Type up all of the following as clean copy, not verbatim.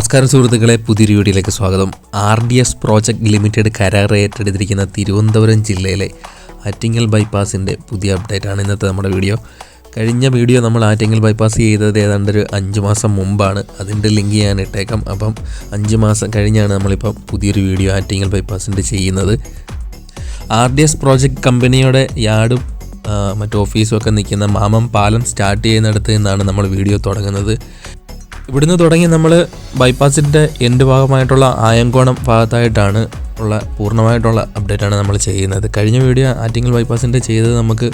നമസ്കാരം സുഹൃത്തുക്കളെ, പുതിയൊരു വീഡിയോയിലേക്ക് സ്വാഗതം. RDS പ്രോജക്റ്റ് ലിമിറ്റഡ് കരാർ ഏറ്റെടുത്തിരിക്കുന്ന തിരുവനന്തപുരം ജില്ലയിലെ ആറ്റിങ്ങൽ ബൈപ്പാസിൻ്റെ പുതിയ അപ്ഡേറ്റാണ് ഇന്നത്തെ നമ്മുടെ വീഡിയോ. കഴിഞ്ഞ വീഡിയോ നമ്മൾ ആറ്റിങ്ങൽ ബൈപ്പാസ് ചെയ്തത് ഏതാണ്ട് ഒരു 5 മാസം മുമ്പാണ്. അതിൻ്റെ ലിങ്ക് ഞാൻ ഇട്ടേക്കാം. അപ്പം 5 മാസം കഴിഞ്ഞാണ് നമ്മളിപ്പം പുതിയൊരു വീഡിയോ ആറ്റിങ്ങൽ ബൈപ്പാസിൻ്റെ ചെയ്യുന്നത്. RDS പ്രോജക്റ്റ് കമ്പനിയുടെ യാർഡും മറ്റു ഓഫീസും ഒക്കെ നിൽക്കുന്ന മാമം പാലം സ്റ്റാർട്ട് ചെയ്യുന്നിടത്ത് നിന്നാണ് നമ്മൾ വീഡിയോ തുടങ്ങുന്നത്. ഇവിടുന്ന് തുടങ്ങി നമ്മൾ ബൈപ്പാസിൻ്റെ എൻഡ് ഭാഗമായിട്ടുള്ള ആയങ്കോണം ഭാഗത്തായിട്ടാണ് പൂർണ്ണമായിട്ടുള്ള അപ്ഡേറ്റാണ് നമ്മൾ ചെയ്യുന്നത്. കഴിഞ്ഞ വീഡിയോ ആറ്റിങ്ങൽ ബൈപ്പാസിൻ്റെ ചെയ്തത് നമുക്ക്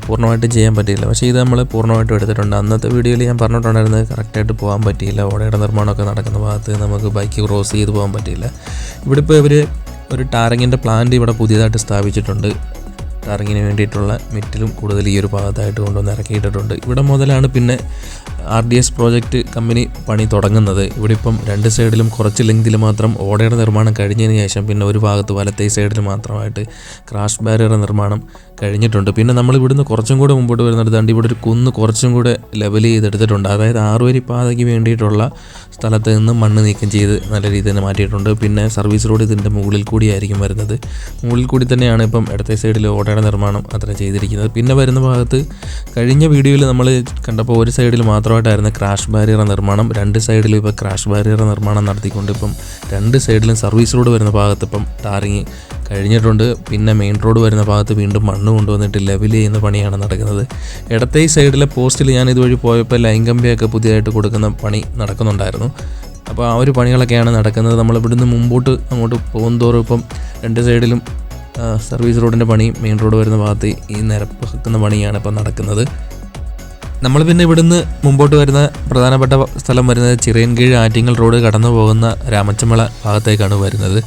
പൂർണ്ണമായിട്ടും ചെയ്യാൻ പറ്റിയില്ല, പക്ഷേ ഇത് നമ്മൾ പൂർണ്ണമായിട്ടും എടുത്തിട്ടുണ്ട്. അന്നത്തെ വീഡിയോയിൽ ഞാൻ പറഞ്ഞിട്ടുണ്ടായിരുന്നത് കറക്റ്റായിട്ട് പോകാൻ പറ്റിയില്ല. ഓടയുടെ നിർമ്മാണമൊക്കെ നടക്കുന്ന ഭാഗത്ത് നമുക്ക് ബൈക്ക് ക്രോസ് ചെയ്ത് പോകാൻ പറ്റിയില്ല. ഇവിടെ ഇപ്പോൾ ഇവർ ഒരു ടാറിങ്ങിൻ്റെ പ്ലാന്റ് ഇവിടെ പുതിയതായിട്ട് സ്ഥാപിച്ചിട്ടുണ്ട്. ടാറിങ്ങിന് വേണ്ടിയിട്ടുള്ള മെറ്റിലും കൂടുതൽ ഈ ഒരു ഭാഗത്തായിട്ട് കൊണ്ടുവന്ന് ഇറക്കിയിട്ടിട്ടുണ്ട്. ഇവിടെ മുതലാണ് പിന്നെ RDS പ്രോജക്റ്റ് കമ്പനി പണി തുടങ്ങുന്നത്. ഇവിടെ ഇപ്പം 2 സൈഡിലും കുറച്ച് ലെങ്തിൽ മാത്രം ഓടയുടെ നിർമ്മാണം കഴിഞ്ഞതിന് ശേഷം പിന്നെ ഒരു ഭാഗത്ത് വലത്തേ സൈഡിൽ മാത്രമായിട്ട് ക്രാഷ് ബാരിയർ നിർമ്മാണം കഴിഞ്ഞിട്ടുണ്ട്. പിന്നെ നമ്മൾ ഇവിടുന്ന് കുറച്ചും കൂടെ മുമ്പോട്ട് വരുന്നിടത്താണ്ട് ഇവിടെ ഒരു കുന്ന് കുറച്ചും കൂടെ ലെവൽ ചെയ്തെടുത്തിട്ടുണ്ട്. അതായത് 6 വരി പാതയ്ക്ക് വേണ്ടിയിട്ടുള്ള സ്ഥലത്ത് നിന്ന് മണ്ണ് നീക്കം ചെയ്ത് നല്ല രീതിയിൽ തന്നെ മാറ്റിയിട്ടുണ്ട്. പിന്നെ സർവീസ് റോഡ് ഇതിൻ്റെ മുകളിൽ കൂടിയായിരിക്കും വരുന്നത്. മുകളിൽ കൂടി തന്നെയാണ് ഇപ്പം ഇടത്തെ സൈഡിൽ ഓടയുടെ നിർമ്മാണം അത്ര ചെയ്തിരിക്കുന്നത്. പിന്നെ വരുന്ന ഭാഗത്ത് കഴിഞ്ഞ വീഡിയോയിൽ നമ്മൾ കണ്ടപ്പോൾ ഒരു സൈഡിൽ മാത്രമായിട്ടായിരുന്നു ക്രാഷ് ബാരിയർ നിർമ്മാണം. 2 സൈഡിലും ഇപ്പോൾ ക്രാഷ് ബാരിയർ നിർമ്മാണം നടത്തിക്കൊണ്ട് ഇപ്പം 2 സൈഡിലും സർവീസ് റോഡ് വരുന്ന ഭാഗത്ത് ഇപ്പം ടാറിങ് കഴിഞ്ഞിട്ടുണ്ട്. പിന്നെ മെയിൻ റോഡ് വരുന്ന ഭാഗത്ത് വീണ്ടും മണ്ണ് കൊണ്ടുവന്നിട്ട് ലെവൽ ചെയ്യുന്ന പണിയാണ് നടക്കുന്നത്. ഇടത്തെ സൈഡിലെ പോസ്റ്റിൽ ഞാൻ ഇതുവഴി പോയപ്പോൾ ലൈൻ കമ്പിയൊക്കെ പുതിയതായിട്ട് കൊടുക്കുന്ന പണി നടക്കുന്നുണ്ടായിരുന്നു. അപ്പോൾ ആ ഒരു പണികളൊക്കെയാണ് നടക്കുന്നത്. നമ്മൾ ഇവിടുന്ന് മുമ്പോട്ട് അങ്ങോട്ട് പോകുന്തോറും ഇപ്പം 2 സൈഡിലും സർവീസ് റോഡിൻ്റെ പണി, മെയിൻ റോഡ് വരുന്ന ഭാഗത്ത് ഈ നിരപ്പ് വെക്കുന്ന പണിയാണ് ഇപ്പം നടക്കുന്നത്. നമ്മൾ പിന്നെ ഇവിടുന്ന് മുമ്പോട്ട് വരുന്ന പ്രധാനപ്പെട്ട സ്ഥലം വരുന്നത് ചിറയൻകീഴ് ആറ്റിങ്ങൽ റോഡ് കടന്നു പോകുന്ന രാമച്ചമ്പള ഭാഗത്തേക്കാണ് വരുന്നത്.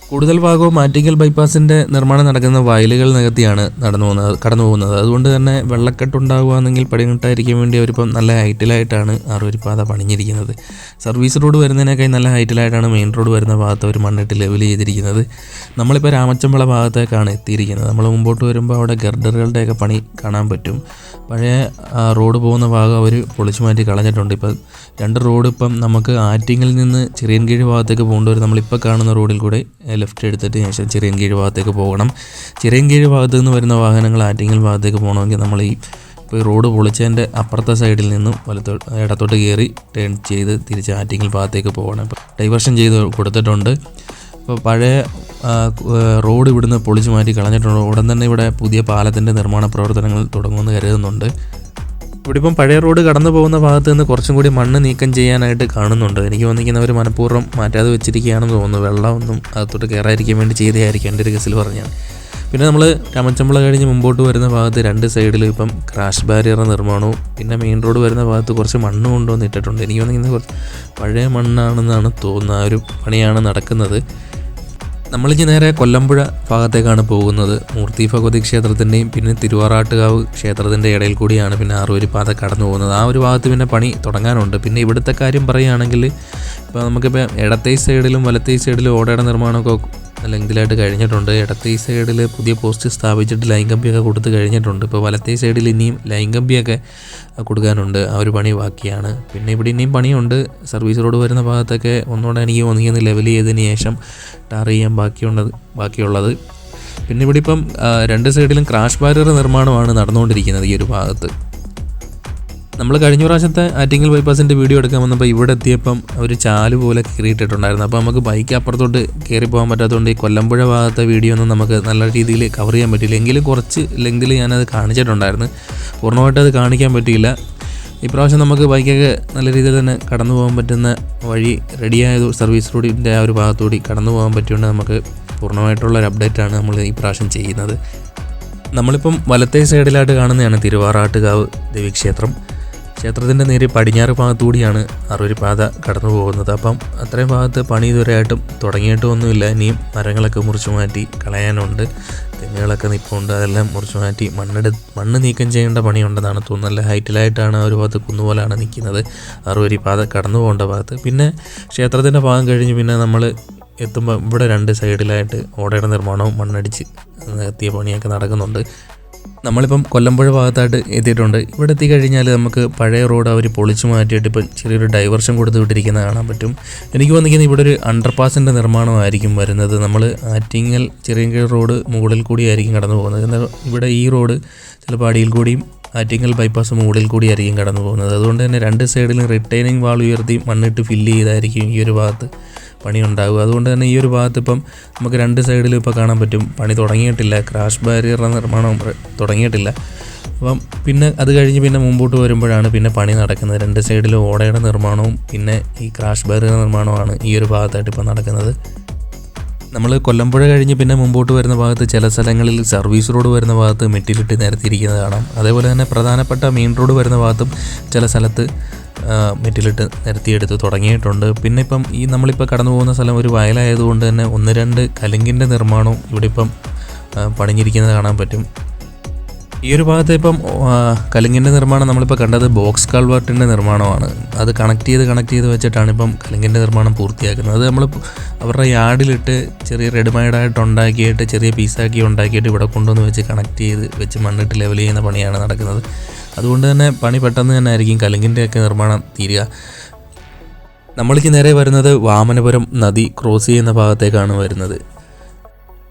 കൂടുതൽ ഭാഗവും ആറ്റിങ്ങൽ ബൈപ്പാസിൻ്റെ നിർമ്മാണം നടക്കുന്ന വയലുകൾ നികത്തിയാണ് കടന്നു പോകുന്നത്. അതുകൊണ്ട് തന്നെ വെള്ളക്കെട്ടുണ്ടാകുകയാണെങ്കിൽ പടിഞ്ഞിട്ടായിരിക്കാൻ വേണ്ടി അവരിപ്പം നല്ല ഹൈറ്റിലായിട്ടാണ് 6 വരി പാത പണിഞ്ഞിരിക്കുന്നത്. സർവീസ് റോഡ് വരുന്നതിനേക്കാൾ നല്ല ഹൈറ്റിലായിട്ടാണ് മെയിൻ റോഡ് വരുന്ന ഭാഗത്ത് അവർ മണ്ണിട്ട് ലെവൽ ചെയ്തിരിക്കുന്നത്. നമ്മളിപ്പോൾ രാമച്ചമ്പള ഭാഗത്തേക്കാണ് എത്തിയിരിക്കുന്നത്. നമ്മൾ മുമ്പോട്ട് വരുമ്പോൾ അവിടെ ഗർഡറുകളുടെയൊക്കെ പണി കാണാൻ പറ്റും. പഴയ റോഡ് പോകുന്ന ഭാഗം അവർ പൊളിച്ചു മാറ്റി കളഞ്ഞിട്ടുണ്ട്. ഇപ്പം 2 റോഡ് ഇപ്പം നമുക്ക് ആറ്റിങ്ങിൽ നിന്ന് ചിറയൻകീഴ് ഭാഗത്തേക്ക് പോകേണ്ടി വരും. നമ്മളിപ്പോൾ കാണുന്ന റോഡിൽ കൂടെ ലെഫ്റ്റ് എടുത്തിട്ട് ശേഷം ചിറയൻകീഴ് ഭാഗത്തേക്ക് പോകണം. ചിറയൻകീഴ് ഭാഗത്ത് നിന്ന് വരുന്ന വാഹനങ്ങൾ ആറ്റിങ്ങൽ ഭാഗത്തേക്ക് പോകണമെങ്കിൽ നമ്മൾ ഇപ്പോൾ റോഡ് പൊളിച്ചതിൻ്റെ അപ്പുറത്തെ സൈഡിൽ നിന്നും ഇടത്തോട്ട് കയറി ടേൺ ചെയ്ത് തിരിച്ച് ആറ്റിങ്ങൽ ഭാഗത്തേക്ക് പോകണം. ഇപ്പോൾ ഡൈവേർഷൻ ചെയ്ത് കൊടുത്തിട്ടുണ്ട്. ഇപ്പോൾ പഴയ റോഡ് ഇവിടുന്ന് പൊളിച്ചു മാറ്റി കളഞ്ഞിട്ടുണ്ട്. ഉടൻ തന്നെ ഇവിടെ പുതിയ പാലത്തിൻ്റെ നിർമ്മാണ പ്രവർത്തനങ്ങൾ തുടങ്ങുമെന്ന് കരുതുന്നുണ്ട്. ഇവിടെ ഇപ്പം പഴയ റോഡ് കടന്നു പോകുന്ന ഭാഗത്ത് നിന്ന് കുറച്ചും കൂടി മണ്ണ് നീക്കം ചെയ്യാനായിട്ട് കാണുന്നുണ്ട്. എനിക്ക് തോന്നിക്കുന്നവർ മനഃപൂർവ്വം മാറ്റാതെ വെച്ചിരിക്കുകയാണെന്ന് തോന്നുന്നു. വെള്ളമൊന്നും അകത്തോട്ട് കയറാതിരിക്കാൻ വേണ്ടി ചെയ്തതായിരിക്കും, എൻ്റെ ഒരു ഗസിൽ പറഞ്ഞാണ്. പിന്നെ നമ്മൾ രാമച്ചമ്പള കഴിഞ്ഞ് മുമ്പോട്ട് വരുന്ന ഭാഗത്ത് 2 സൈഡിലും ഇപ്പം ക്രാഷ് ബാരിയർ നിർമ്മാണവും പിന്നെ മെയിൻ റോഡ് വരുന്ന ഭാഗത്ത് കുറച്ച് മണ്ണ് കൊണ്ടുവന്ന് ഇട്ടിട്ടുണ്ട്. എനിക്ക് തോന്നിക്കുന്നത് കുറച്ച് പഴയ മണ്ണാണെന്നാണ് തോന്നുന്നത്. ആ ഒരു പണിയാണ് നടക്കുന്നത്. നമ്മളിനി നേരെ കൊല്ലമ്പുഴ ഭാഗത്തേക്കാണ് പോകുന്നത്. മൂർത്തി ഭഗവതി ക്ഷേത്രത്തിൻ്റെയും പിന്നെ തിരുവാറാട്ടുകാവ് ക്ഷേത്രത്തിൻ്റെ ഇടയിൽ കൂടിയാണ് പിന്നെ 6 വരി പാത കടന്നു പോകുന്നത്. ആ ഒരു ഭാഗത്ത് പിന്നെ പണി തുടങ്ങാനുണ്ട്. പിന്നെ ഇവിടുത്തെ കാര്യം പറയുകയാണെങ്കിൽ ഇപ്പോൾ നമുക്കിപ്പോൾ ഇടത്തെ സൈഡിലും വലത്തെ സൈഡിലും ഓടയുടെ നിർമ്മാണമൊക്കെ ലെങ്തിലായിട്ട് കഴിഞ്ഞിട്ടുണ്ട്. ഇടത്തെ സൈഡിൽ പുതിയ പോസ്റ്റ് സ്ഥാപിച്ചിട്ട് ലൈൻ കമ്പിയൊക്കെ കൊടുത്ത് കഴിഞ്ഞിട്ടുണ്ട്. ഇപ്പോൾ വലത്തെ സൈഡിൽ ഇനിയും ലൈൻ കമ്പിയൊക്കെ കൊടുക്കാനുണ്ട്. ആ ഒരു പണി ബാക്കിയാണ്. പിന്നെ ഇവിടെ ഇനിയും പണിയുണ്ട്. സർവീസ് റോഡ് വരുന്ന ഭാഗത്തൊക്കെ ഒന്നുകൂടെ എനിക്ക് ഒന്നിങ്ങനെ ലെവൽ ചെയ്തതിന് ശേഷം ടാർ ചെയ്യാൻ ബാക്കിയുള്ളത്. പിന്നെ ഇവിടെ ഇപ്പം 2 സൈഡിലും ക്രാഷ് ബാരിയർ നിർമ്മാണമാണ് നടന്നുകൊണ്ടിരിക്കുന്നത് ഈ ഒരു ഭാഗത്ത്. നമ്മൾ കഴിഞ്ഞ പ്രാവശ്യത്തെ ആറ്റിങ്ങൽ ബൈപ്പാസിൻ്റെ വീഡിയോ എടുക്കാൻ വന്നപ്പോൾ ഇവിടെ എത്തിയപ്പം ഒരു ചാല് പോലെ കയറിയിട്ടിട്ടുണ്ടായിരുന്നു. അപ്പോൾ നമുക്ക് ബൈക്ക് അപ്പുറത്തോട്ട് കയറി പോകാൻ പറ്റാത്തതുകൊണ്ട് ഈ കൊല്ലമ്പുഴ ഭാഗത്തെ വീഡിയോ ഒന്നും നമുക്ക് നല്ല രീതിയിൽ കവർ ചെയ്യാൻ പറ്റിയില്ല. എങ്കിലും കുറച്ച് ലെങ്തിൽ ഞാനത് കാണിച്ചിട്ടുണ്ടായിരുന്നു. പൂർണ്ണമായിട്ട് അത് കാണിക്കാൻ പറ്റിയില്ല. ഇപ്രാവശ്യം നമുക്ക് ബൈക്കൊക്കെ നല്ല രീതിയിൽ തന്നെ കടന്നു പോകാൻ പറ്റുന്ന വഴി റെഡിയായത് സർവീസ് റോഡിൻ്റെ ആ ഒരു ഭാഗത്തുകൂടി കടന്നു പോകാൻ പറ്റിയുകൊണ്ട് നമുക്ക് പൂർണ്ണമായിട്ടുള്ളൊരു അപ്ഡേറ്റാണ് നമ്മൾ ഈ പ്രാവശ്യം ചെയ്യുന്നത്. നമ്മളിപ്പം വലത്തേ സൈഡിലായിട്ട് കാണുന്നതാണ് തിരുവാറാട്ടുകാവ് ദേവീക്ഷേത്രം. ക്ഷേത്രത്തിൻ്റെ നേരെ പടിഞ്ഞാറ് ഭാഗത്തുകൂടിയാണ് 6 വരി പാത കടന്നു പോകുന്നത്. അപ്പം അത്രയും ഭാഗത്ത് പണി ഇതുവരെയായിട്ടും തുടങ്ങിയിട്ടൊന്നുമില്ല. ഇനിയും മരങ്ങളൊക്കെ മുറിച്ചു മാറ്റി കളയാനുണ്ട്. തെങ്ങുകളൊക്കെ നിൽപ്പുണ്ട്. അതെല്ലാം മുറിച്ചു മാറ്റി മണ്ണ് നീക്കം ചെയ്യേണ്ട പണിയുണ്ടെന്നാണ് തോന്നുന്നത്. നല്ല ഹൈറ്റിലായിട്ടാണ് ഒരു ഭാഗത്ത് കുന്നുപോലാണ് നിൽക്കുന്നത് 6 വരി പാത കടന്നു പോകേണ്ട ഭാഗത്ത്. പിന്നെ ക്ഷേത്രത്തിൻ്റെ ഭാഗം കഴിഞ്ഞ് പിന്നെ നമ്മൾ എത്തുമ്പോൾ ഇവിടെ 2 സൈഡിലായിട്ട് ഓടയുടെ നിർമ്മാണവും മണ്ണടിച്ച് എത്തിയ പണിയൊക്കെ നടക്കുന്നുണ്ട്. നമ്മളിപ്പം കൊല്ലമ്പുഴ ഭാഗത്തായിട്ട് എത്തിയിട്ടുണ്ട്. ഇവിടെ എത്തിക്കഴിഞ്ഞാൽ നമുക്ക് പഴയ റോഡ് അവർ പൊളിച്ചു മാറ്റിയിട്ട് ഇപ്പം ചെറിയൊരു ഡൈവർഷൻ കൊടുത്ത് വിട്ടിരിക്കുന്നത് കാണാൻ പറ്റും. എനിക്ക് തോന്നിക്കുന്നത് ഇവിടെ ഒരു അണ്ടർപാസിൻ്റെ നിർമ്മാണമായിരിക്കും വരുന്നത്. നമ്മൾ ആറ്റിങ്ങൽ ചിറയൻകീഴ് റോഡ് മുകളിൽ കൂടിയായിരിക്കും കടന്നു പോകുന്നത്. എന്നാൽ ഇവിടെ ഈ റോഡ് ചിലപ്പോൾ അടിയിൽ കൂടിയും ആറ്റിങ്ങൽ ബൈപ്പാസ് മുകളിൽ കൂടിയായിരിക്കും കടന്നു പോകുന്നത്. അതുകൊണ്ട് തന്നെ രണ്ട് സൈഡിലും റിട്ടൈനിങ് വാൾ ഉയർത്തി മണ്ണിട്ട് ഫില്ല് ചെയ്തായിരിക്കും ഈ ഒരു ഭാഗത്ത് പണി ഉണ്ടാകുക. അതുകൊണ്ട് തന്നെ ഈ ഒരു ഭാഗത്ത് ഇപ്പം നമുക്ക് രണ്ട് സൈഡിലും ഇപ്പോൾ കാണാൻ പറ്റും പണി തുടങ്ങിയിട്ടില്ല. ക്രാഷ് ബാരിയറുടെ നിർമ്മാണം തുടങ്ങിയിട്ടില്ല. അപ്പം പിന്നെ അത് കഴിഞ്ഞ് പിന്നെ മുമ്പോട്ട് വരുമ്പോഴാണ് പിന്നെ പണി നടക്കുന്നത്. രണ്ട് സൈഡിലും ഓടയുടെ നിർമ്മാണവും പിന്നെ ഈ ക്രാഷ് ബാരിയർ നിർമ്മാണവുമാണ് ഈ ഒരു ഭാഗത്തായിട്ട് ഇപ്പോൾ നടക്കുന്നത്. നമ്മൾ കൊല്ലമ്പുഴ കഴിഞ്ഞ് പിന്നെ മുമ്പോട്ട് വരുന്ന ഭാഗത്ത് ചില സ്ഥലങ്ങളിൽ സർവീസ് റോഡ് വരുന്ന ഭാഗത്ത് മെറ്റിലിട്ട് നിരത്തിയിരിക്കുന്നത് കാണാം. അതേപോലെ തന്നെ പ്രധാനപ്പെട്ട മെയിൻ റോഡ് വരുന്ന ഭാഗത്തും ചില സ്ഥലത്ത് മെറ്റിലിട്ട് നിരത്തിയെടുത്ത് തുടങ്ങിയിട്ടുണ്ട്. പിന്നെ ഇപ്പം ഈ നമ്മളിപ്പോൾ കടന്നു പോകുന്ന സ്ഥലം ഒരു വയലായതുകൊണ്ട് തന്നെ 1-2 കലുങ്കിൻ്റെ നിർമ്മാണവും ഇവിടെ ഇപ്പം പണിഞ്ഞിരിക്കുന്നത് കാണാൻ പറ്റും. ഈ ഒരു ഭാഗത്ത് ഇപ്പം കലുങ്കിൻ്റെ നിർമ്മാണം നമ്മളിപ്പോൾ കണ്ടത് ബോക്സ് കൾവർട്ടിൻ്റെ നിർമ്മാണമാണ്. അത് കണക്ട് ചെയ്ത് വെച്ചിട്ടാണ് ഇപ്പം കലുങ്കിൻ്റെ നിർമ്മാണം പൂർത്തിയാക്കുന്നത്. അത് നമ്മൾ അവരുടെ യാർഡിലിട്ട് ചെറിയ റെഡിമെയ്ഡായിട്ട് ഉണ്ടാക്കിയിട്ട് ചെറിയ പീസാക്കി ഉണ്ടാക്കിയിട്ട് ഇവിടെ കൊണ്ടുവന്ന് വെച്ച് കണക്ട് ചെയ്ത് വെച്ച് മണ്ണിട്ട് ലെവൽ ചെയ്യുന്ന പണിയാണ് നടക്കുന്നത്. അതുകൊണ്ട് തന്നെ പണി പെട്ടെന്ന് തന്നെ ആയിരിക്കും കലുങ്കിൻ്റെയൊക്കെ നിർമ്മാണം തീരുക. നമ്മൾക്ക് നേരെ വരുന്നത് വാമനപുരം നദി ക്രോസ് ചെയ്യുന്ന ഭാഗത്തേക്കാണ് വരുന്നത്.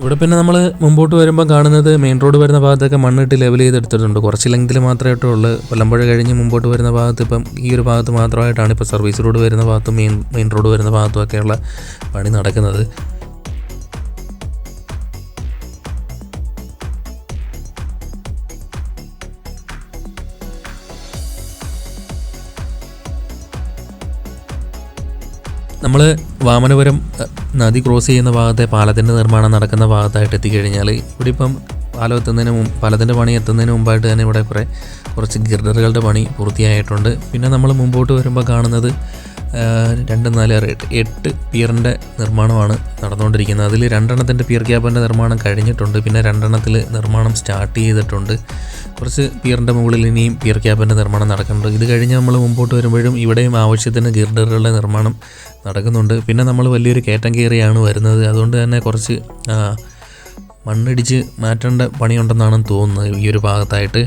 ഇവിടെ പിന്നെ നമ്മൾ മുമ്പോട്ട് വരുമ്പോൾ കാണുന്നത് മെയിൻ റോഡ് വരുന്ന ഭാഗത്തൊക്കെ മണ്ണിട്ട് ലെവൽ ചെയ്തെടുത്തിട്ടുണ്ട്. കുറച്ച് ലെങ്തിൽ മാത്രമായിട്ടേ ഉള്ളൂ. കൊല്ലമ്പുഴ കഴിഞ്ഞ് മുമ്പോട്ട് വരുന്ന ഭാഗത്ത് ഇപ്പം ഈ ഒരു ഭാഗത്ത് മാത്രമായിട്ടാണ് ഇപ്പോൾ സർവീസ് റോഡ് വരുന്ന ഭാഗത്തും മെയിൻ റോഡ് വരുന്ന ഭാഗത്തും ഒക്കെയുള്ള പണി നടക്കുന്നത്. നമ്മൾ വാമനപുരം നദി ക്രോസ് ചെയ്യുന്ന ഭാഗത്തെ പാലത്തിൻ്റെ നിർമ്മാണം നടക്കുന്ന ഭാഗത്തായിട്ട് എത്തിക്കഴിഞ്ഞാൽ ഇവിടെ ഇപ്പം പാലത്തിൻ്റെ പണി എത്തുന്നതിന് മുമ്പായിട്ട് തന്നെ ഇവിടെ കുറച്ച് ഗിർഡറുകളുടെ പണി പൂർത്തിയായിട്ടുണ്ട്. പിന്നെ നമ്മൾ മുമ്പോട്ട് വരുമ്പോൾ കാണുന്നത് 2, 4, 8 പിയറിൻ്റെ നിർമ്മാണമാണ് നടന്നുകൊണ്ടിരിക്കുന്നത്. അതിൽ 2 പിയർ ക്യാബിൻ്റെ നിർമ്മാണം കഴിഞ്ഞിട്ടുണ്ട്. പിന്നെ 2 നിർമ്മാണം സ്റ്റാർട്ട് ചെയ്തിട്ടുണ്ട്. കുറച്ച് പിയറിൻ്റെ മുകളിൽ ഇനിയും പിയർ ക്യാബിൻ്റെ നിർമ്മാണം നടക്കുന്നുണ്ട്. ഇത് കഴിഞ്ഞ് നമ്മൾ മുമ്പോട്ട് വരുമ്പോഴും ഇവിടെയും ആവശ്യത്തിന് ഗിർഡറുകളുടെ നിർമ്മാണം നടക്കുന്നുണ്ട്. പിന്നെ നമ്മൾ വലിയൊരു കയറ്റം കയറിയാണ് വരുന്നത്. അതുകൊണ്ട് തന്നെ കുറച്ച് മണ്ണിടിച്ച് മാറ്റേണ്ട പണിയുണ്ടെന്നാണ് തോന്നുന്നത് ഈ ഒരു ഭാഗത്തായിട്ട്.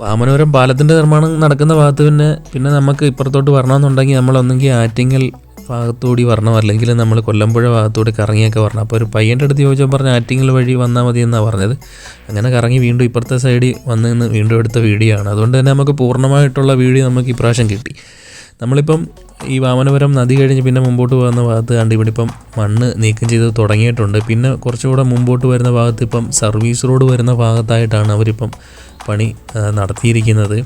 വാമനപുരം പാലത്തിൻ്റെ നിർമ്മാണം നടക്കുന്ന ഭാഗത്ത് പിന്നെ നമുക്ക് ഇപ്പുറത്തോട്ട് വരണമെന്നുണ്ടെങ്കിൽ നമ്മളൊന്നെങ്കിൽ ആറ്റിങ്ങൽ ഭാഗത്തുകൂടി വരണം, അല്ലെങ്കിൽ നമ്മൾ കൊല്ലമ്പുഴ ഭാഗത്തുകൂടി കറങ്ങിയൊക്കെ വരണം. അപ്പോൾ ഒരു പയ്യൻ്റെ അടുത്ത് ചോദിച്ചാൽ പറഞ്ഞാൽ ആറ്റിങ്ങൽ വഴി വന്നാൽ മതി എന്നാണ് പറഞ്ഞത്. അങ്ങനെ കറങ്ങി വീണ്ടും ഇപ്പുറത്തെ സൈഡിൽ വന്ന് വീണ്ടും എടുത്ത വീഡിയോ ആണ്. അതുകൊണ്ട് തന്നെ നമുക്ക് പൂർണ്ണമായിട്ടുള്ള വീഡിയോ നമുക്ക് ഇപ്രാവശ്യം കിട്ടി. നമ്മളിപ്പം ഈ വാമനപുരം നദി കഴിഞ്ഞ് പിന്നെ മുമ്പോട്ട് പോകുന്ന ഭാഗത്ത് കണ്ട് ഇവിടെ ഇപ്പം മണ്ണ് നീക്കം ചെയ്ത് തുടങ്ങിയിട്ടുണ്ട്. പിന്നെ കുറച്ചുകൂടെ മുമ്പോട്ട് വരുന്ന ഭാഗത്ത് ഇപ്പം സർവീസ് റോഡ് വരുന്ന ഭാഗത്തായിട്ടാണ് അവരിപ്പം പണി നടത്തിയിരിക്കുന്നത്.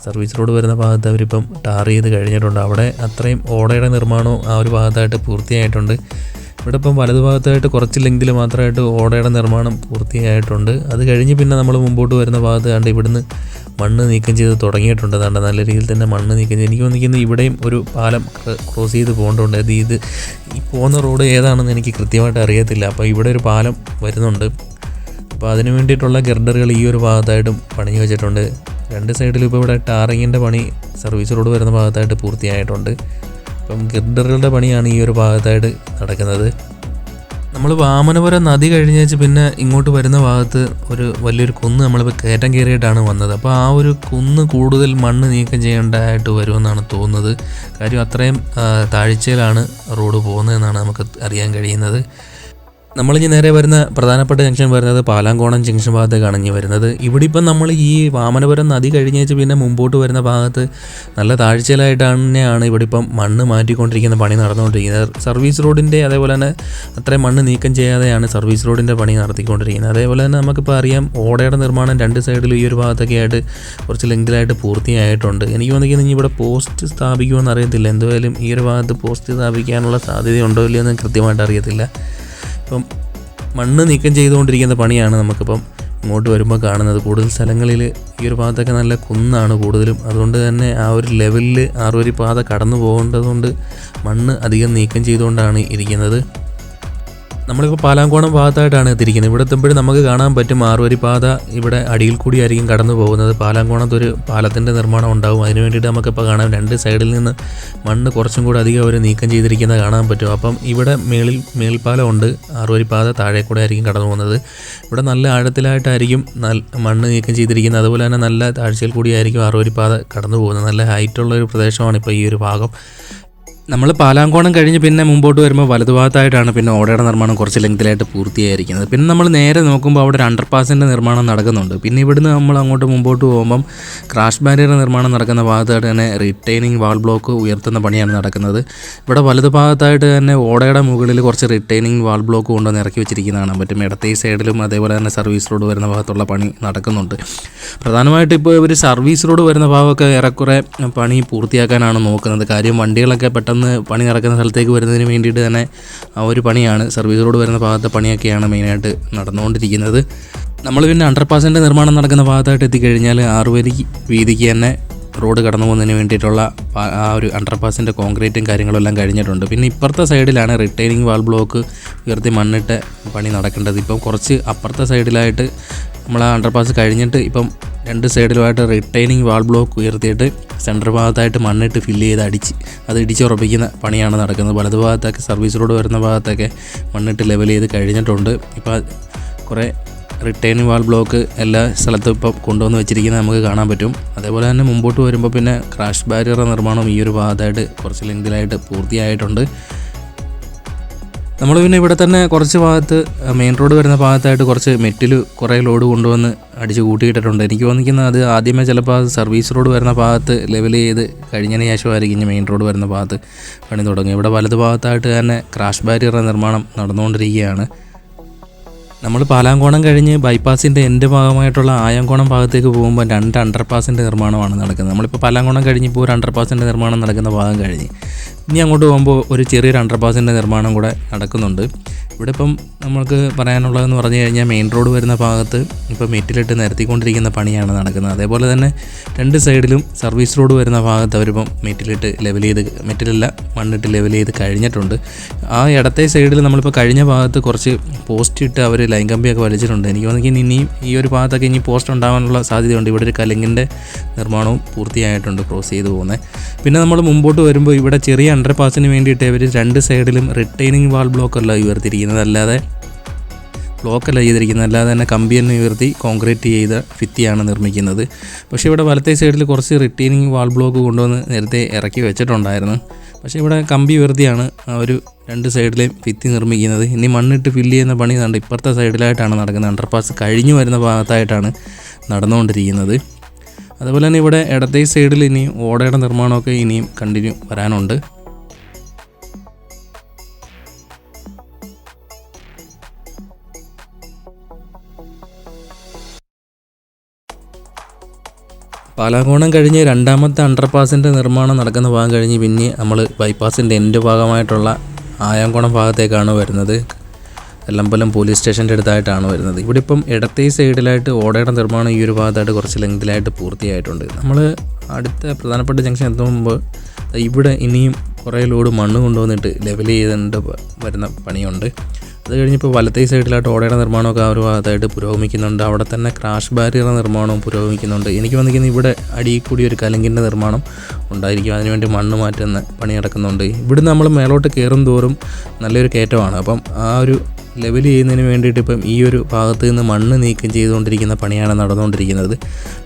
സർവീസ് റോഡ് വരുന്ന ഭാഗത്ത് അവരിപ്പം ടാർ ചെയ്ത് കഴിഞ്ഞിട്ടുണ്ട്. അവിടെ അത്രയും ഓടയുടെ നിർമ്മാണവും ആ ഒരു ഭാഗത്തായിട്ട് പൂർത്തിയായിട്ടുണ്ട്. ഇവിടെ ഇപ്പം വലതുഭാഗത്തായിട്ട് കുറച്ച് ലെങ്തിൽ മാത്രമായിട്ട് ഓടയുടെ നിർമ്മാണം പൂർത്തിയായിട്ടുണ്ട്. അത് കഴിഞ്ഞ് പിന്നെ നമ്മൾ മുമ്പോട്ട് വരുന്ന ഭാഗത്ത് കണ്ട് ഇവിടുന്ന് മണ്ണ് നീക്കം ചെയ്ത് തുടങ്ങിയിട്ടുണ്ട്. അതുകൊണ്ട് നല്ല രീതിയിൽ തന്നെ മണ്ണ് നീക്കം ചെയ്ത് എനിക്ക് തോന്നിക്കുന്നത് ഇവിടെയും ഒരു പാലം ക്രോസ് ചെയ്ത് പോകേണ്ടതുണ്ട്. ഇത് ഈ പോകുന്ന റോഡ് ഏതാണെന്ന് എനിക്ക് കൃത്യമായിട്ട് അറിയത്തില്ല. അപ്പോൾ ഇവിടെ ഒരു പാലം വരുന്നുണ്ട്. അപ്പോൾ അതിന് വേണ്ടിയിട്ടുള്ള ഗർഡറുകൾ ഈ ഒരു ഭാഗത്തായിട്ടും പണിഞ്ഞു വെച്ചിട്ടുണ്ട്. 2 സൈഡിലും ഇപ്പോൾ ഇവിടെ ടാറിങ്ങിൻ്റെ പണി സർവീസ് റോഡ് വരുന്ന ഭാഗത്തായിട്ട് പൂർത്തിയായിട്ടുണ്ട്. അപ്പം ഗർഡറുകളുടെ പണിയാണ് ഈ ഒരു ഭാഗത്തായിട്ട് നടക്കുന്നത്. നമ്മൾ വാമനപുരം നദി കഴിഞ്ഞ് വെച്ച് പിന്നെ ഇങ്ങോട്ട് വരുന്ന ഭാഗത്ത് ഒരു വലിയൊരു കുന്ന് നമ്മളിപ്പോൾ കയറ്റം കയറിയിട്ടാണ് വന്നത്. അപ്പോൾ ആ ഒരു കുന്ന് കൂടുതൽ മണ്ണ് നീക്കം ചെയ്യേണ്ടതായിട്ട് വരുമെന്നാണ് തോന്നുന്നത്. കാര്യം അത്രയും താഴ്ചയിലാണ് റോഡ് പോകുന്നതെന്നാണ് നമുക്ക് അറിയാൻ കഴിയുന്നത്. നമ്മളിനി നേരെ വരുന്ന പ്രധാനപ്പെട്ട ജംഗ്ഷൻ വരുന്നത് പാലാങ്കോണം ജംഗ്ഷൻ ഭാഗത്തേക്കാണ് ഇനി വരുന്നത്. ഇവിടെ ഇപ്പം നമ്മൾ ഈ വാമനപുരം നദി കഴിഞ്ഞ് വെച്ച് പിന്നെ മുമ്പോട്ട് വരുന്ന ഭാഗത്ത് നല്ല താഴ്ചയിലായിട്ട് തന്നെയാണ് ഇവിടെ ഇപ്പം മണ്ണ് മാറ്റിക്കൊണ്ടിരിക്കുന്ന പണി നടന്നുകൊണ്ടിരിക്കുന്നത്. സർവീസ് റോഡിൻ്റെ അതേപോലെ തന്നെ അത്രയും മണ്ണ് നീക്കം ചെയ്യാതെയാണ് സർവീസ് റോഡിൻ്റെ പണി നടത്തിക്കൊണ്ടിരിക്കുന്നത്. അതേപോലെ തന്നെ നമുക്കിപ്പോൾ അറിയാം ഓടയുടെ നിർമ്മാണം 2 സൈഡിലും ഈ ഒരു ഭാഗത്തൊക്കെ ആയിട്ട് കുറച്ച് ലെങ്തിലായിട്ട് പൂർത്തിയായിട്ടുണ്ട്. എനിക്ക് തോന്നിക്കുന്നത് ഇനി ഇവിടെ പോസ്റ്റ് സ്ഥാപിക്കുമെന്ന് അറിയത്തില്ല. എന്തായാലും ഈ ഒരു ഭാഗത്ത് പോസ്റ്റ് സ്ഥാപിക്കാനുള്ള സാധ്യതയുണ്ടോ ഇല്ലയോ എന്ന് കൃത്യമായിട്ട് അറിയത്തില്ല. ഇപ്പം മണ്ണ് നീക്കം ചെയ്തുകൊണ്ടിരിക്കുന്ന പണിയാണ് നമുക്കിപ്പം ഇങ്ങോട്ട് വരുമ്പോൾ കാണുന്നത്. കൂടുതൽ സ്ഥലങ്ങളിൽ ഈ ഒരു ഭാഗത്തൊക്കെ നല്ല കുന്നാണ് കൂടുതലും. അതുകൊണ്ട് തന്നെ ആ ഒരു ലെവലിൽ 6 വരി പാത കടന്നു പോകേണ്ടതുകൊണ്ട് മണ്ണ് അധികം നീക്കം ചെയ്തുകൊണ്ടാണ് ഇരിക്കുന്നത്. നമ്മളിപ്പോൾ പാലാങ്കോണം ഭാഗത്തായിട്ടാണ് എത്തിയിരിക്കുന്നത്. ഇവിടെ എത്തുമ്പോഴും നമുക്ക് കാണാൻ പറ്റും ആറുവരി പാത ഇവിടെ അടിയിൽ കൂടിയായിരിക്കും കടന്നു പോകുന്നത്. പാലാങ്കോണത്തൊരു പാലത്തിൻ്റെ നിർമ്മാണം ഉണ്ടാകും. അതിന് വേണ്ടിയിട്ട് നമുക്കിപ്പോൾ കാണാം രണ്ട് സൈഡിൽ നിന്ന് മണ്ണ് കുറച്ചും കൂടി അധികം അവർ നീക്കം ചെയ്തിരിക്കുന്നത് കാണാൻ പറ്റും. അപ്പം ഇവിടെ മേൽപ്പാലം ഉണ്ട്, ആറുവരി പാത താഴെ കൂടെ ആയിരിക്കും കടന്നു പോകുന്നത്. ഇവിടെ നല്ല ആഴത്തിലായിട്ടായിരിക്കും മണ്ണ് നീക്കം ചെയ്തിരിക്കുന്നത്. അതുപോലെ തന്നെ നല്ല താഴ്ചയിൽ കൂടിയായിരിക്കും ആറുവരി പാത കടന്നു പോകുന്നത്. നല്ല ഹൈറ്റുള്ള ഒരു പ്രദേശമാണ് ഇപ്പോൾ ഈ ഒരു ഭാഗം. നമ്മൾ പാലാങ്കോണം കഴിഞ്ഞ് പിന്നെ മുമ്പോട്ട് വരുമ്പോൾ വലതുഭാഗത്തായിട്ടാണ് പിന്നെ ഓടയുടെ നിർമ്മാണം കുറച്ച് ലെങ്തിലായിട്ട് പൂർത്തിയായിരിക്കുന്നത്. പിന്നെ നമ്മൾ നേരെ നോക്കുമ്പോൾ അവിടെ ഒരു അണ്ടർപാസിൻ്റെ നിർമ്മാണം നടക്കുന്നുണ്ട്. പിന്നെ ഇവിടുന്ന് നമ്മൾ അങ്ങോട്ട് മുമ്പോട്ട് പോകുമ്പം ക്രാഷ് ബാരിയർ നിർമ്മാണം നടക്കുന്ന ഭാഗത്തായിട്ട് തന്നെ റിട്ടൈനിങ് വാൾ ബ്ലോക്ക് ഉയർത്തുന്ന പണിയാണ് നടക്കുന്നത്. ഇവിടെ വലതുഭാഗത്തായിട്ട് തന്നെ ഓടയുടെ മുകളിൽ കുറച്ച് റിട്ടൈനിങ് വാൾ ബ്ലോക്ക് കൊണ്ടുവന്ന് ഇറക്കി വെച്ചിരിക്കുന്നതാണ്. മറ്റും ഇടത്തെ സൈഡിലും അതേപോലെ തന്നെ സർവീസ് റോഡ് വരുന്ന ഭാഗത്തുള്ള പണി നടക്കുന്നുണ്ട്. പ്രധാനമായിട്ട് ഇപ്പോൾ ഇവർ സർവീസ് റോഡ് വരുന്ന ഭാഗമൊക്കെ ഏറെക്കുറെ പണി പൂർത്തിയാക്കാനാണ് നോക്കുന്നത്. കാര്യം വണ്ടികളൊക്കെ പെട്ടെന്ന് പണി നടക്കുന്ന സ്ഥലത്തേക്ക് വരുന്നതിന് വേണ്ടിയിട്ട് തന്നെ ആ ഒരു പണിയാണ്, സർവീസ് റോഡ് വരുന്ന ഭാഗത്തെ പണിയൊക്കെയാണ് മെയിനായിട്ട് നടന്നുകൊണ്ടിരിക്കുന്നത്. നമ്മൾ പിന്നെ അണ്ടർപാസിൻ്റെ നിർമ്മാണം നടക്കുന്ന ഭാഗത്തായിട്ട് എത്തിക്കഴിഞ്ഞാൽ 6 വരി വീതിക്ക് തന്നെ റോഡ് കടന്നു പോകുന്നതിന് വേണ്ടിയിട്ടുള്ള ആ ഒരു അണ്ടർപാസിൻ്റെ കോൺക്രീറ്റും കാര്യങ്ങളും എല്ലാം കഴിഞ്ഞിട്ടുണ്ട്. പിന്നെ ഇപ്പുറത്തെ സൈഡിലാണ് റിട്ടൈനിങ് വാൾ ബ്ലോക്ക് ഉയർത്തി മണ്ണിട്ട് പണി നടക്കേണ്ടത്. ഇപ്പം കുറച്ച് അപ്പുറത്തെ സൈഡിലായിട്ട് നമ്മൾ ആ അണ്ടർപാസ് കഴിഞ്ഞിട്ട് ഇപ്പം രണ്ട് സൈഡിലുമായിട്ട് റിട്ടൈനിങ് വാൾ ബ്ലോക്ക് ഉയർത്തിയിട്ട് സെൻറ്റർ ഭാഗത്തായിട്ട് മണ്ണിട്ട് ഫില്ല് ചെയ്ത് അത് ഇടിച്ചുറപ്പിക്കുന്ന പണിയാണ് നടക്കുന്നത്. വലതു ഭാഗത്തൊക്കെ സർവീസ് റോഡ് വരുന്ന ഭാഗത്തൊക്കെ മണ്ണിട്ട് ലെവൽ ചെയ്ത് കഴിഞ്ഞിട്ടുണ്ട്. ഇപ്പോൾ കുറേ റിട്ടൈനിങ് വാൾ ബ്ലോക്ക് എല്ലാ സ്ഥലത്തും ഇപ്പം കൊണ്ടുവന്ന് വെച്ചിരിക്കുന്നത് നമുക്ക് കാണാൻ പറ്റും. അതേപോലെ തന്നെ മുമ്പോട്ട് വരുമ്പോൾ പിന്നെ ക്രാഷ് ബാരിയർ നിർമ്മാണം ഈ ഒരു ഭാഗത്തായിട്ട് കുറച്ച് ലെങ്തിലായിട്ട് പൂർത്തിയായിട്ടുണ്ട്. നമ്മൾ പിന്നെ ഇവിടെ തന്നെ കുറച്ച് ഭാഗത്ത് മെയിൻ റോഡ് വരുന്ന ഭാഗത്തായിട്ട് കുറച്ച് മെറ്റിൽ കുറേ ലോഡ് കൊണ്ടുവന്ന് അടിച്ച് കൂട്ടിയിട്ടിട്ടുണ്ട്. എനിക്ക് തോന്നിക്കുന്നത് അത് ആദ്യമേ ചിലപ്പോൾ സർവീസ് റോഡ് വരുന്ന ഭാഗത്ത് ലെവൽ ചെയ്ത് കഴിഞ്ഞതിന് ശേഷമായിരിക്കും ഇനി മെയിൻ റോഡ് വരുന്ന ഭാഗത്ത് പണി തുടങ്ങി. ഇവിടെ വലതു ഭാഗത്തായിട്ട് തന്നെ ക്രാഷ് ബാരിയർ നിർമ്മാണം നടന്നുകൊണ്ടിരിക്കുകയാണ്. നമ്മൾ പാലാങ്കോണം കഴിഞ്ഞ് ബൈപ്പാസിൻ്റെ എൻ്റെ ഭാഗമായിട്ടുള്ള ആയങ്കോണം ഭാഗത്തേക്ക് പോകുമ്പോൾ 2 അണ്ടർപാസിൻ്റെ നിർമ്മാണമാണ് നടക്കുന്നത്. നമ്മളിപ്പോൾ പാലാങ്കോണം കഴിഞ്ഞിപ്പോൾ ഒരു അണ്ടർപാസിൻ്റെ നിർമ്മാണം നടക്കുന്ന ഭാഗം കഴിഞ്ഞ് ഇനി അങ്ങോട്ട് പോകുമ്പോൾ ഒരു ചെറിയൊരു അണ്ടർപാസിൻ്റെ നിർമ്മാണം കൂടെ നടക്കുന്നുണ്ട്. ഇവിടെ ഇപ്പം നമുക്ക് പറയാനുള്ളതെന്ന് പറഞ്ഞു കഴിഞ്ഞാൽ മെയിൻ റോഡ് വരുന്ന ഭാഗത്ത് ഇപ്പോൾ മെറ്റിലിട്ട് നിരത്തിക്കൊണ്ടിരിക്കുന്ന പണിയാണ് നടക്കുന്നത്. അതേപോലെ തന്നെ രണ്ട് സൈഡിലും സർവീസ് റോഡ് വരുന്ന ഭാഗത്ത് അവരിപ്പം മെറ്റിലല്ല മണ്ണിട്ട് ലെവൽ ചെയ്ത് കഴിഞ്ഞിട്ടുണ്ട്. ആ ഇടത്തെ സൈഡിൽ നമ്മളിപ്പോൾ കഴിഞ്ഞ ഭാഗത്ത് കുറച്ച് പോസ്റ്റ് ഇട്ട് അവർ ലൈൻ കമ്പിയൊക്കെ വലിച്ചിട്ടുണ്ട്. എനിക്ക് തോന്നുന്നു ഇനിയും ഈ ഒരു ഭാഗത്തൊക്കെ ഇനി പോസ്റ്റ് ഉണ്ടാകാനുള്ള സാധ്യതയുണ്ട്. ഇവിടെ ഒരു കലിങ്ങിൻ്റെ നിർമ്മാണവും പൂർത്തിയായിട്ടുണ്ട് ക്രോസ് ചെയ്ത് പോകുന്നത്. പിന്നെ നമ്മൾ മുമ്പോട്ട് വരുമ്പോൾ ഇവിടെ ചെറിയ അണ്ടർപാസിന് വേണ്ടിയിട്ട് ഇവർ രണ്ട് സൈഡിലും റിട്ടൈനിങ് വാൾ ബ്ലോക്കല്ല ഉയർത്തിയിരിക്കുന്നത്, അല്ലാതെ ബ്ലോക്കല്ല ചെയ്തിരിക്കുന്നത്, അല്ലാതെ തന്നെ കമ്പി തന്നെ ഉയർത്തി കോൺക്രീറ്റ് ചെയ്ത ഭിത്തിയാണ് നിർമ്മിക്കുന്നത്. പക്ഷേ ഇവിടെ വലത്തെ സൈഡിൽ കുറച്ച് റിട്ടൈനിങ് വാൾ ബ്ലോക്ക് കൊണ്ടുവന്ന് നേരത്തെ ഇറക്കി വെച്ചിട്ടുണ്ടായിരുന്നു. പക്ഷേ ഇവിടെ കമ്പി ഉയർത്തിയാണ് ഒരു രണ്ട് സൈഡിലെയും ഭിത്തി നിർമ്മിക്കുന്നത്. ഇനി മണ്ണിട്ട് ഫില്ല് ചെയ്യുന്ന പണി കണ്ട് ഇപ്പുറത്തെ സൈഡിലായിട്ടാണ് നടക്കുന്നത്. അണ്ടർപാസ് കഴിഞ്ഞു വരുന്ന ഭാഗത്തായിട്ടാണ് നടന്നുകൊണ്ടിരിക്കുന്നത്. അതുപോലെ തന്നെ ഇവിടെ ഇടത്തെ സൈഡിൽ ഇനിയും ഓടയുടെ നിർമ്മാണമൊക്കെ ഇനിയും കണ്ടിന്യൂ വരാനുണ്ട്. പാലാങ്കോണം കഴിഞ്ഞ് രണ്ടാമത്തെ അണ്ടർപാസിൻ്റെ നിർമ്മാണം നടക്കുന്ന ഭാഗം കഴിഞ്ഞ് പിന്നെ നമ്മൾ ബൈപ്പാസിൻ്റെ എൻ്റെ ഭാഗമായിട്ടുള്ള ആയങ്കോണം ഭാഗത്തേക്കാണ് വരുന്നത്. എല്ലമ്പലം പോലീസ് സ്റ്റേഷൻ്റെ അടുത്തായിട്ടാണ് വരുന്നത്. ഇവിടെ ഇപ്പം ഇടത്തെ സൈഡിലായിട്ട് ഓടയുടെ നിർമ്മാണം ഈ ഒരു ഭാഗത്തായിട്ട് കുറച്ച് ലെങ്തിലായിട്ട് പൂർത്തിയായിട്ടുണ്ട്. നമ്മൾ അടുത്ത പ്രധാനപ്പെട്ട ജംഗ്ഷൻ എത്തുമ്പോൾ ഇവിടെ ഇനിയും കുറേ ലോഡ് മണ്ണ് കൊണ്ടുവന്നിട്ട് ലെവൽ ചെയ്തുകൊണ്ട് വരുന്ന പണിയുണ്ട്. അത് കഴിഞ്ഞിപ്പോൾ വലത്തെ സൈഡിലായിട്ട് ഓടയുടെ നിർമ്മാണമൊക്കെ ആ ഒരു ഭാഗത്തായിട്ട് പുരോഗമിക്കുന്നുണ്ട്. അവിടെ തന്നെ ക്രാഷ് ബാരിയർ നിർമ്മാണവും പുരോഗമിക്കുന്നുണ്ട്. എനിക്ക് വന്നിരിക്കുന്നത് ഇവിടെ അടിയിൽ കൂടി ഒരു കലങ്കിൻ്റെ നിർമ്മാണം ഉണ്ടായിരിക്കും. അതിനുവേണ്ടി മണ്ണ് മാറ്റുന്ന പണി നടക്കുന്നുണ്ട്. ഇവിടുന്ന് നമ്മൾ മേലോട്ട് കയറും തോറും നല്ലൊരു കയറ്റമാണ്. അപ്പം ആ ഒരു ലെവൽ ചെയ്യുന്നതിന് വേണ്ടിയിട്ട് ഇപ്പം ഈ ഒരു ഭാഗത്ത് നിന്ന് മണ്ണ് നീക്കം ചെയ്തുകൊണ്ടിരിക്കുന്ന പണിയാണ് നടന്നുകൊണ്ടിരിക്കുന്നത്.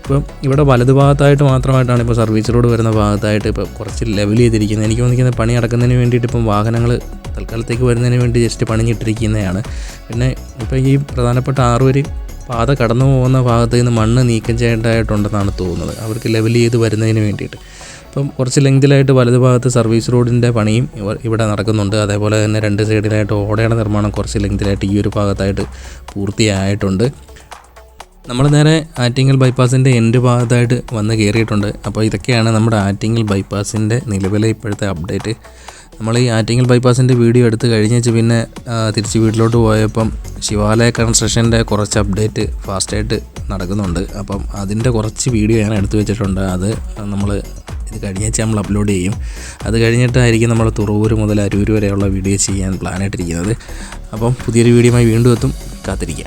ഇപ്പം ഇവിടെ വലതു ഭാഗത്തായിട്ട് മാത്രമായിട്ടാണ് ഇപ്പോൾ സർവീസ് റോഡ് വരുന്ന ഭാഗത്തായിട്ട് ഇപ്പോൾ കുറച്ച് ലെവൽ ചെയ്തിരിക്കുന്നത്. എനിക്ക് തോന്നിക്കുന്ന പണി നടക്കുന്നതിന് വേണ്ടിയിട്ട് ഇപ്പം വാഹനങ്ങൾ തൽക്കാലത്തേക്ക് വരുന്നതിന് വേണ്ടി ജസ്റ്റ് പണിഞ്ഞിട്ടിരിക്കുന്നതാണ്. പിന്നെ ഇപ്പോൾ ഈ പ്രധാനപ്പെട്ട 6 വരി പാത കടന്നു പോകുന്ന ഭാഗത്ത് നിന്ന് മണ്ണ് നീക്കം ചെയ്യേണ്ടതായിട്ടുണ്ടെന്നാണ് തോന്നുന്നത്, അവർക്ക് ലെവൽ ചെയ്ത് വരുന്നതിന് വേണ്ടിയിട്ട്. ഇപ്പം കുറച്ച് ലെങ്തിലായിട്ട് വലതു ഭാഗത്ത് സർവീസ് റോഡിൻ്റെ പണിയും ഇവിടെ നടക്കുന്നുണ്ട്. അതേപോലെ തന്നെ രണ്ട് സൈഡിലായിട്ട് ഓടയുടെ നിർമ്മാണം കുറച്ച് ലെങ്തിലായിട്ട് ഈ ഒരു ഭാഗത്തായിട്ട് പൂർത്തിയായിട്ടുണ്ട്. നമ്മൾ നേരെ ആറ്റിങ്ങൽ ബൈപ്പാസിൻ്റെ എൻ്റെ ഭാഗത്തായിട്ട് വന്ന് കയറിയിട്ടുണ്ട്. അപ്പോൾ ഇതൊക്കെയാണ് നമ്മുടെ ആറ്റിങ്ങൽ ബൈപ്പാസിൻ്റെ നിലവിലെ ഇപ്പോഴത്തെ അപ്ഡേറ്റ്. നമ്മൾ ഈ ആറ്റിങ്ങൽ ബൈപ്പാസിൻ്റെ വീഡിയോ എടുത്ത് കഴിഞ്ഞേച്ച് പിന്നെ തിരിച്ച് വീട്ടിലോട്ട് പോയപ്പം ശിവാലയ കൺസ്ട്രക്ഷൻ്റെ കുറച്ച് അപ്ഡേറ്റ് ഫാസ്റ്റായിട്ട് നടക്കുന്നുണ്ട്. അപ്പം അതിൻ്റെ കുറച്ച് വീഡിയോ ഞാൻ എടുത്തു വെച്ചിട്ടുണ്ട്. അത് നമ്മൾ ഇത് കഴിഞ്ഞേച്ച് നമ്മൾ അപ്ലോഡ് ചെയ്യും. അത് കഴിഞ്ഞിട്ടായിരിക്കും നമ്മൾ തുറവൂർ മുതൽ അരൂർ വരെയുള്ള വീഡിയോ ചെയ്യാൻ പ്ലാനായിട്ടിരിക്കുന്നത്. അപ്പം പുതിയൊരു വീഡിയോയുമായി വീണ്ടും എത്തും, കാത്തിരിക്കുക.